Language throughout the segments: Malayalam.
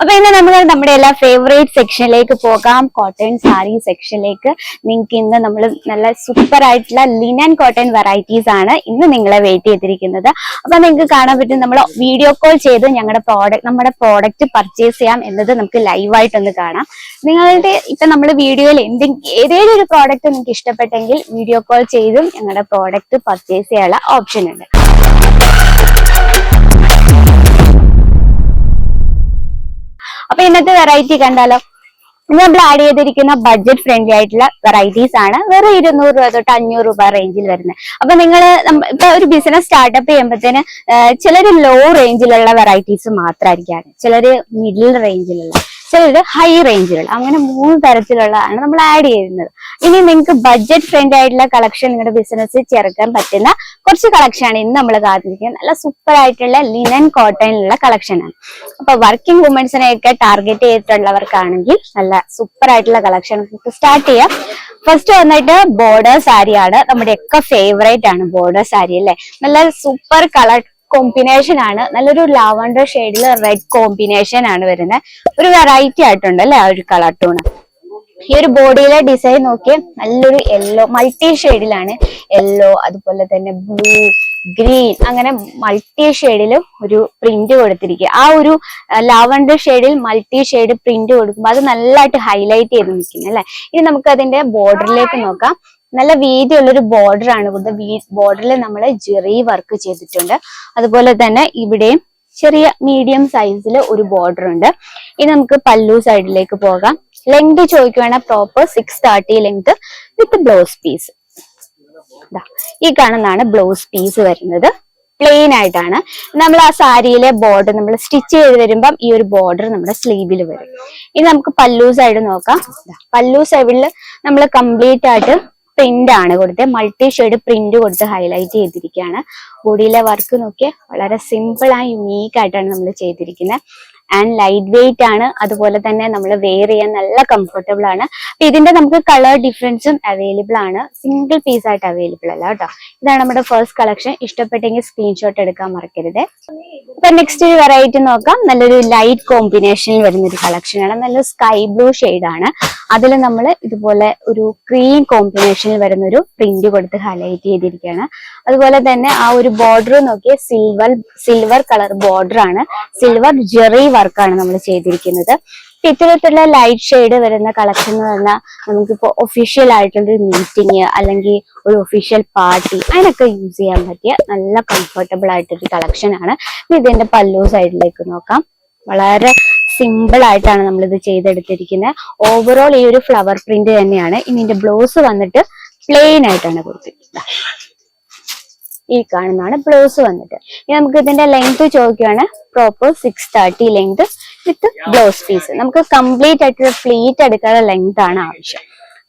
അപ്പൊ ഇന്ന് നമ്മൾ നമ്മുടെ എല്ലാ ഫേവറേറ്റ് സെക്ഷനിലേക്ക് പോകാം. കോട്ടൺ സാരി സെക്ഷനിലേക്ക്. നിങ്ങൾക്ക് ഇന്ന് നമ്മൾ നല്ല സൂപ്പർ ആയിട്ടുള്ള ലിനൻ കോട്ടൺ വെറൈറ്റീസ് ആണ് ഇന്ന് നിങ്ങളെ വെയിറ്റ് ചെയ്തിരിക്കുന്നത്. അപ്പൊ നിങ്ങൾക്ക് കാണാൻ പറ്റും, നമ്മൾ വീഡിയോ കോൾ ചെയ്ത് നമ്മുടെ പ്രോഡക്റ്റ് പർച്ചേസ് ചെയ്യാം എന്നത് നമുക്ക് ലൈവായിട്ടൊന്ന് കാണാം. നിങ്ങളുടെ ഇപ്പൊ നമ്മൾ വീഡിയോയിൽ ഏതെങ്കിലും ഒരു പ്രോഡക്റ്റ് നിങ്ങൾക്ക് ഇഷ്ടപ്പെട്ടെങ്കിൽ വീഡിയോ കോൾ ചെയ്തും ഞങ്ങളുടെ പ്രോഡക്റ്റ് പർച്ചേസ് ചെയ്യാനുള്ള ഓപ്ഷൻ ഉണ്ട്. അപ്പൊ ഇന്നത്തെ വെറൈറ്റി കണ്ടാലോ. ഇന്ന് നമ്മൾ ആഡ് ചെയ്തിരിക്കുന്ന ബഡ്ജറ്റ് ഫ്രണ്ട്ലി ആയിട്ടുള്ള വെറൈറ്റീസ് ആണ്. വെറും 200 രൂപ തൊട്ട് 500 രൂപ റേഞ്ചിൽ വരുന്നത്. അപ്പൊ നിങ്ങൾ ഇപ്പൊ ഒരു ബിസിനസ് സ്റ്റാർട്ടപ്പ് ചെയ്യുമ്പോഴത്തേന് ചിലര് ലോ റേഞ്ചിലുള്ള വെറൈറ്റീസ് മാത്രമായിരിക്കും, ചിലര് മിഡിൽ റേഞ്ചിലുള്ള, ചിലര് ഹൈ റേഞ്ചിലുള്ള, അങ്ങനെ 3 തരത്തിലുള്ളതാണ് നമ്മൾ ആഡ് ചെയ്യുന്നത്. ഇനി നിങ്ങൾക്ക് ബഡ്ജറ്റ് ഫ്രണ്ട്ലി ആയിട്ടുള്ള കളക്ഷൻ നിങ്ങളുടെ ബിസിനസ് ചേർക്കാൻ പറ്റുന്ന കുറച്ച് കളക്ഷൻ ആണ് ഇന്ന് നമ്മൾ കാത്തിരിക്കുന്നത്. നല്ല സൂപ്പർ ആയിട്ടുള്ള ലിനൻ കോട്ടണിലുള്ള കളക്ഷൻ ആണ്. അപ്പൊ വർക്കിംഗ് വുമൻസിനെയൊക്കെ ടാർഗറ്റ് ചെയ്തിട്ടുള്ളവർക്കാണെങ്കിൽ നല്ല സൂപ്പർ ആയിട്ടുള്ള കളക്ഷൻ സ്റ്റാർട്ട് ചെയ്യാം. ഫസ്റ്റ് വന്നിട്ട് ബോർഡർ സാരിയാണ്. നമ്മുടെയൊക്കെ ഫേവറേറ്റ് ആണ് ബോർഡർ സാരി അല്ലെ. നല്ല സൂപ്പർ കളർ കോമ്പിനേഷൻ ആണ്. നല്ലൊരു ലാവണ്ടർ ഷെയ്ഡിൽ റെഡ് കോമ്പിനേഷൻ ആണ് വരുന്നത്. ഒരു വെറൈറ്റി ആയിട്ടുണ്ട് അല്ലെ ആ ഒരു കളർ ടൂണ്. ഈ ഒരു ബോഡിയിലെ ഡിസൈൻ നോക്കി നല്ലൊരു യെല്ലോ മൾട്ടി ഷെയ്ഡിലാണ്. യെല്ലോ, അതുപോലെ തന്നെ ബ്ലൂ, ഗ്രീൻ, അങ്ങനെ മൾട്ടി ഷെയ്ഡിലും ഒരു പ്രിന്റ് കൊടുത്തിരിക്കുക. ആ ഒരു ലാവണ്ടർ ഷെയ്ഡിൽ മൾട്ടി ഷെയ്ഡ് പ്രിന്റ് കൊടുക്കുമ്പോൾ അത് നല്ലതായിട്ട് ഹൈലൈറ്റ് ചെയ്ത് നിൽക്കുന്നു അല്ലെ. ഇനി നമുക്ക് അതിന്റെ ബോർഡറിലേക്ക് നോക്കാം. നല്ല വീതിയുള്ളൊരു ബോർഡർ ആണ് കൊടുത്തത്. ബോർഡറിൽ നമ്മൾ ജെറി വർക്ക് ചെയ്തിട്ടുണ്ട്. അതുപോലെ തന്നെ ഇവിടെയും ചെറിയ മീഡിയം സൈസിൽ ഒരു ബോർഡർ ഉണ്ട്. ഇനി നമുക്ക് പല്ലു സൈഡിലേക്ക് പോകാം. ലെങ്ത് ചോദിക്കുകയാണെങ്കിൽ proper 630 length with blouse piece. ഈ കാണുന്നതാണ് ബ്ലൗസ് പീസ് വരുന്നത്. പ്ലെയിൻ ആയിട്ടാണ്. നമ്മൾ ആ സാരിയിലെ ബോർഡർ നമ്മൾ സ്റ്റിച്ച് ചെയ്ത് വരുമ്പം ഈ ഒരു ബോർഡർ നമ്മുടെ സ്ലീവിൽ വരും. ഇനി നമുക്ക് പല്ലു സൈഡ് നോക്കാം. പല്ലു സൈഡിൽ നമ്മൾ കംപ്ലീറ്റ് ആയിട്ട് പ്രിന്റ് ആണ് കൊടുത്തത്. മൾട്ടി ഷെയ്ഡ് പ്രിന്റ് കൊടുത്ത് ഹൈലൈറ്റ് ചെയ്തിരിക്കുകയാണ്. ബോഡിയിലെ വർക്ക് നോക്കിയാൽ വളരെ സിമ്പിൾ ആൻഡ് യുണീക്ക് ആയിട്ടാണ് നമ്മൾ ചെയ്തിരിക്കുന്നത്. ആൻഡ് ലൈറ്റ് വെയിറ്റ് ആണ്. അതുപോലെ തന്നെ നമ്മൾ വെയർ ചെയ്യാൻ നല്ല കംഫർട്ടബിൾ ആണ്. ഇതിന്റെ നമുക്ക് കളർ ഡിഫറൻസും അവൈലബിൾ ആണ്. സിംഗിൾ പീസ് ആയിട്ട് അവൈലബിൾ അല്ല കേട്ടോ. ഇതാണ് നമ്മുടെ ഫസ്റ്റ് കളക്ഷൻ. ഇഷ്ടപ്പെട്ടെങ്കിൽ സ്ക്രീൻഷോട്ട് എടുക്കാൻ മറക്കരുത്. അപ്പൊ നെക്സ്റ്റ് ഒരു വെറൈറ്റി നോക്കാം. നല്ലൊരു ലൈറ്റ് കോമ്പിനേഷനിൽ വരുന്ന ഒരു കളക്ഷൻ ആണ്. നല്ല സ്കൈ ബ്ലൂ ഷെയ്ഡ് ആണ്. അതിൽ നമ്മൾ ഇതുപോലെ ഒരു ക്രീം കോമ്പിനേഷനിൽ വരുന്ന ഒരു പ്രിന്റ് കൊടുത്ത് ഹൈലൈറ്റ് ചെയ്തിരിക്കുകയാണ്. അതുപോലെ തന്നെ ആ ഒരു ബോർഡർ നോക്കിയ സിൽവർ കളർ ബോർഡർ ആണ്. സിൽവർ ജെറി വർക്കാണ് നമ്മൾ ചെയ്തിരിക്കുന്നത്. ഇത്തരത്തിലുള്ള ലൈറ്റ് ഷെയ്ഡ് വരുന്ന കളക്ഷൻ എന്ന് പറഞ്ഞാൽ നമുക്കിപ്പോ ഒഫീഷ്യൽ ആയിട്ടുള്ള ഒരു മീറ്റിംഗ് അല്ലെങ്കിൽ ഒരു ഒഫീഷ്യൽ പാർട്ടി അതിനൊക്കെ യൂസ് ചെയ്യാൻ പറ്റിയ നല്ല കംഫർട്ടബിൾ ആയിട്ടൊരു കളക്ഷൻ ആണ്. ഇതിന്റെ പല്ലു സൈഡിലേക്ക് നോക്കാം. വളരെ സിമ്പിൾ ആയിട്ടാണ് നമ്മൾ ഇത് ചെയ്തെടുത്തിരിക്കുന്നത്. ഓവറോൾ ഈ ഒരു ഫ്ലവർ പ്രിന്റ് തന്നെയാണ്. ഇനി ഇതിന്റെ ബ്ലൗസ് വന്നിട്ട് പ്ലെയിൻ ആയിട്ടാണ് കൊടുത്തിരിക്കുന്നത്. ഈ കാണുന്നതാണ് ബ്ലൗസ് വന്നിട്ട്. ഇനി നമുക്ക് ഇതിന്റെ ലെങ്ത് ചോദിക്കുകയാണ് proper 630 length with blouse piece. നമുക്ക് കംപ്ലീറ്റ് ആയിട്ട് ഫ്ലീറ്റ് എടുക്കാനുള്ള ലെങ്ത് ആണ് ആവശ്യം.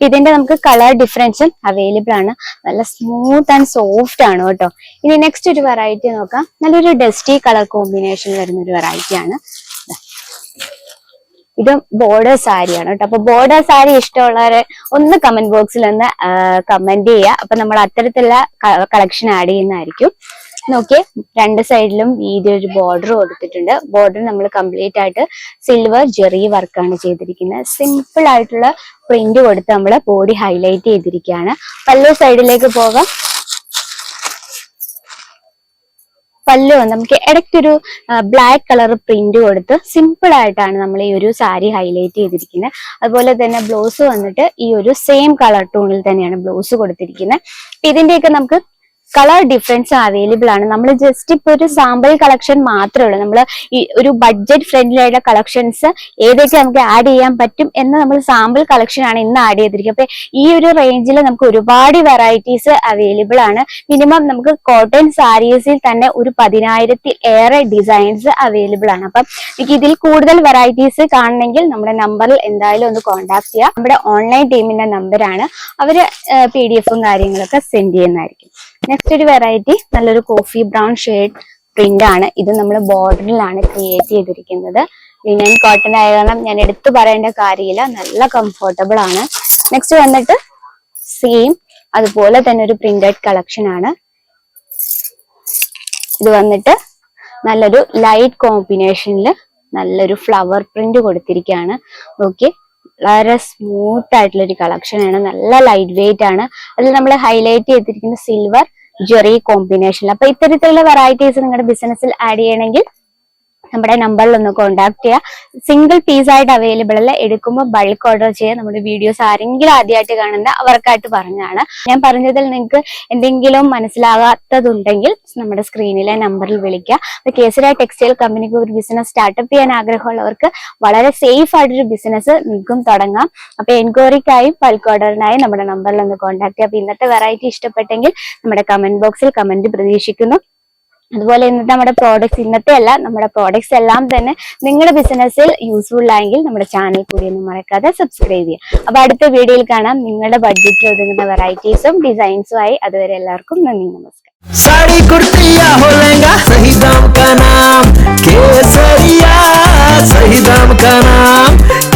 ഇതിന്റെ നമുക്ക് കളർ ഡിഫറൻസും അവൈലബിൾ ആണ്. നല്ല സ്മൂത്ത് ആൻഡ് സോഫ്റ്റ് ആണ് കേട്ടോ. ഇനി നെക്സ്റ്റ് ഒരു വെറൈറ്റി നോക്കാം. നല്ലൊരു ഡസ്റ്റി കളർ കോമ്പിനേഷൻ വരുന്ന ഒരു വെറൈറ്റി ആണ്. ഇത് ബോർഡർ സാരിയാണ് കേട്ടോ. അപ്പൊ ബോർഡർ സാരി ഇഷ്ടമുള്ളവരെ ഒന്ന് കമന്റ് ബോക്സിൽ ഒന്ന് കമന്റ് ചെയ്യുക. അപ്പൊ നമ്മൾ അത്തരത്തിലുള്ള കളക്ഷൻ ആഡ് ചെയ്യുന്നതായിരിക്കും. നോക്കിയേ, രണ്ട് സൈഡിലും വീതി ഒരു ബോർഡർ കൊടുത്തിട്ടുണ്ട്. ബോർഡർ നമ്മൾ കംപ്ലീറ്റ് ആയിട്ട് സിൽവർ ജെറി വർക്കാണ് ചെയ്തിരിക്കുന്നത്. സിമ്പിൾ ആയിട്ടുള്ള പ്രിന്റ് കൊടുത്ത് നമ്മൾ ബോഡി ഹൈലൈറ്റ് ചെയ്തിരിക്കുകയാണ്. പല്ലു സൈഡിലേക്ക് പോകാം. പല്ലു നമുക്ക് ഇടയ്ക്കൊരു ബ്ലാക്ക് കളർ പ്രിന്റ് കൊടുത്ത് സിമ്പിൾ ആയിട്ടാണ് നമ്മൾ ഈ ഒരു സാരി ഹൈലൈറ്റ് ചെയ്തിരിക്കുന്നത്. അതുപോലെ തന്നെ ബ്ലൗസ് വന്നിട്ട് ഈ ഒരു സെയിം കളർ ടൂണിൽ തന്നെയാണ് ബ്ലൗസ് കൊടുത്തിരിക്കുന്നത്. ഇതിന്റെയൊക്കെ നമുക്ക് കളർ ഡിഫറൻസ് അവൈലബിൾ ആണ്. നമ്മൾ ജസ്റ്റ് ഇപ്പൊ ഒരു സാമ്പിൾ കളക്ഷൻ മാത്രമേ ഉള്ളൂ. നമ്മൾ ഈ ഒരു ബഡ്ജറ്റ് ഫ്രണ്ട്ലി ആയിട്ടുള്ള കളക്ഷൻസ് ഏതൊക്കെ നമുക്ക് ആഡ് ചെയ്യാൻ പറ്റും എന്ന് നമ്മൾ സാമ്പിൾ കളക്ഷൻ ആണ് ഇന്ന് ആഡ് ചെയ്തിരിക്കുന്നത്. അപ്പൊ ഈ ഒരു റേഞ്ചിൽ നമുക്ക് ഒരുപാട് വെറൈറ്റീസ് അവൈലബിൾ ആണ്. മിനിമം നമുക്ക് കോട്ടൺ സാരീസിൽ തന്നെ ഒരു 10,000 ഏറെ ഡിസൈൻസ് അവൈലബിൾ ആണ്. അപ്പം എനിക്ക് ഇതിൽ കൂടുതൽ വെറൈറ്റീസ് കാണണമെങ്കിൽ നമ്മുടെ നമ്പറിൽ എന്തായാലും ഒന്ന് കോൺടാക്ട് ചെയ്യാം. നമ്മുടെ ഓൺലൈൻ ടീമിന്റെ നമ്പറാണ്. അവര് PDF കാര്യങ്ങളൊക്കെ സെൻഡ് ചെയ്യുന്നതായിരിക്കും. നെക്സ്റ്റ് ഒരു വെറൈറ്റി നല്ലൊരു കോഫി ബ്രൗൺ ഷെയ്ഡ് പ്രിന്റ് ആണ്. ഇത് നമ്മൾ ബോർഡറിലാണ് ക്രിയേറ്റ് ചെയ്തിരിക്കുന്നത്. ലിനൻ കോട്ടൺ ആയ കാരണം ഞാൻ എടുത്തു പറയേണ്ട കാര്യമില്ല, നല്ല കംഫർട്ടബിൾ ആണ്. നെക്സ്റ്റ് വന്നിട്ട് സെയിം അതുപോലെ തന്നെ ഒരു പ്രിന്റഡ് കളക്ഷൻ ആണ്. ഇത് വന്നിട്ട് നല്ലൊരു ലൈറ്റ് കോമ്പിനേഷനിൽ നല്ലൊരു ഫ്ലവർ പ്രിന്റ് കൊടുത്തിരിക്കുകയാണ്. ഓക്കെ, വളരെ സ്മൂത്ത് ആയിട്ടുള്ള ഒരു കളക്ഷൻ ആണ്, നല്ല ലൈറ്റ് വെയിറ്റ് ആണ്. അതിൽ നമ്മൾ ഹൈലൈറ്റ് ചെയ്തിരിക്കുന്ന സിൽവർ ജെറി കോമ്പിനേഷൻ. അപ്പൊ ഇത്തരത്തിലുള്ള വെറൈറ്റീസ് നിങ്ങളുടെ ബിസിനസ്സിൽ ആഡ് ചെയ്യണമെങ്കിൽ നമ്മുടെ നമ്പറിൽ ഒന്ന് കോൺടാക്ട് ചെയ്യുക. സിംഗിൾ പീസ് ആയിട്ട് അവൈലബിൾ അല്ല, എടുക്കുമ്പോൾ ബൾക്ക് ഓർഡർ ചെയ്യുക. നമ്മുടെ വീഡിയോസ് ആരെങ്കിലും ആദ്യമായിട്ട് കാണുന്ന അവർക്കായിട്ട് പറഞ്ഞാണ്. ഞാൻ പറഞ്ഞതിൽ നിങ്ങൾക്ക് എന്തെങ്കിലും മനസ്സിലാകാത്തതുണ്ടെങ്കിൽ നമ്മുടെ സ്ക്രീനിലെ നമ്പറിൽ വിളിക്കുക. കേസര ടെക്സ്റ്റൈൽ കമ്പനിക്ക് ഒരു ബിസിനസ് സ്റ്റാർട്ടപ്പ് ചെയ്യാൻ ആഗ്രഹമുള്ളവർക്ക് വളരെ സേഫ് ആയിട്ടൊരു ബിസിനസ് നിങ്ങൾക്കും തുടങ്ങാം. അപ്പൊ എൻക്വയറിക്കായും ബൾക്ക് ഓർഡറിനായും നമ്മുടെ നമ്പറിൽ ഒന്ന് കോൺടാക്ട് ചെയ്യുക. അപ്പൊ ഇന്നത്തെ വെറൈറ്റി ഇഷ്ടപ്പെട്ടെങ്കിൽ നമ്മുടെ കമന്റ് ബോക്സിൽ കമന്റ് പ്രതീക്ഷിക്കുന്നു. അതുപോലെ ഇന്നത്തെ നമ്മുടെ പ്രോഡക്ട്സ്, ഇന്നത്തെ അല്ല, നമ്മുടെ പ്രോഡക്ട്സ് എല്ലാം തന്നെ നിങ്ങളുടെ ബിസിനസ്സിൽ യൂസ്ഫുൾ ആയെങ്കിൽ നമ്മുടെ ചാനൽ കൂടി ഒന്നും മറക്കാതെ സബ്സ്ക്രൈബ് ചെയ്യുക. അപ്പൊ അടുത്ത വീഡിയോയിൽ കാണാം നിങ്ങളുടെ ബഡ്ജറ്റിൽ ഒതുങ്ങുന്ന വെറൈറ്റീസും ഡിസൈൻസും ആയി. അതുവരെ എല്ലാവർക്കും നന്ദി, നമസ്കാരം. साड़ी कुर्तिया हो लहंगा सही दाम का नाम केसरिया, सही दाम का नाम